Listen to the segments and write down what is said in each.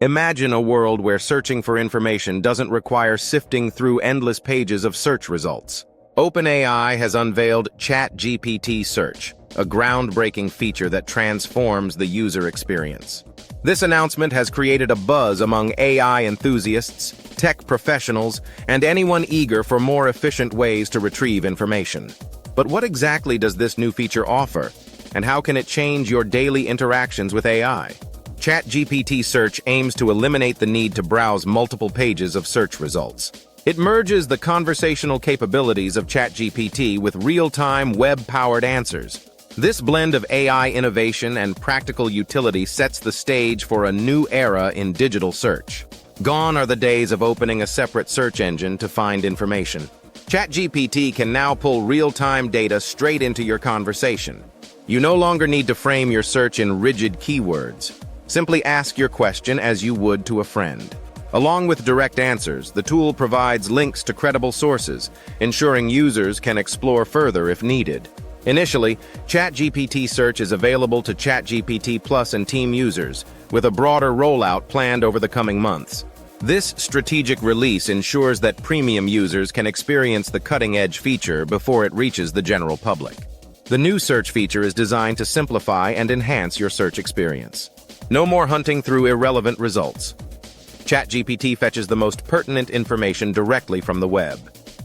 Imagine a world where searching for information doesn't require sifting through endless pages of search results. OpenAI has unveiled ChatGPT Search, a groundbreaking feature that transforms the user experience. This announcement has created a buzz among AI enthusiasts, tech professionals, and anyone eager for more efficient ways to retrieve information. But what exactly does this new feature offer, and how can it change your daily interactions with AI? ChatGPT Search aims to eliminate the need to browse multiple pages of search results. It merges the conversational capabilities of ChatGPT with real-time web-powered answers. This blend of AI innovation and practical utility sets the stage for a new era in digital search. Gone are the days of opening a separate search engine to find information. ChatGPT can now pull real-time data straight into your conversation. You no longer need to frame your search in rigid keywords. Simply ask your question as you would to a friend. Along with direct answers, the tool provides links to credible sources, ensuring users can explore further if needed. Initially, ChatGPT Search is available to ChatGPT Plus and Team users, with a broader rollout planned over the coming months. This strategic release ensures that premium users can experience the cutting-edge feature before it reaches the general public. The new search feature is designed to simplify and enhance your search experience. No more hunting through irrelevant results. ChatGPT fetches the most pertinent information directly from the web.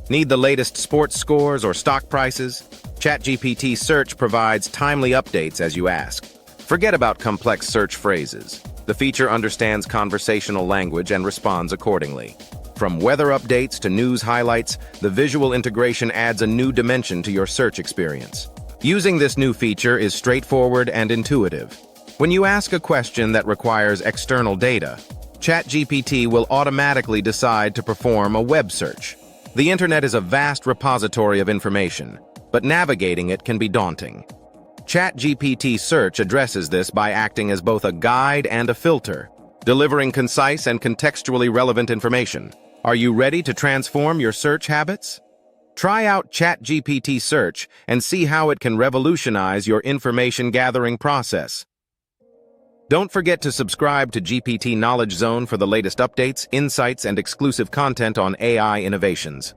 Need the latest sports scores or stock prices? ChatGPT Search provides timely updates as you ask. Forget about complex search phrases. The feature understands conversational language and responds accordingly. From weather updates to news highlights, the visual integration adds a new dimension to your search experience. Using this new feature is straightforward and intuitive. When you ask a question that requires external data, ChatGPT will automatically decide to perform a web search. The internet is a vast repository of information, but navigating it can be daunting. ChatGPT Search addresses this by acting as both a guide and a filter, delivering concise and contextually relevant information. Are you ready to transform your search habits? Try out ChatGPT Search and see how it can revolutionize your information gathering process. Don't forget to subscribe to GPT Knowledge Zone for the latest updates, insights, and exclusive content on AI innovations.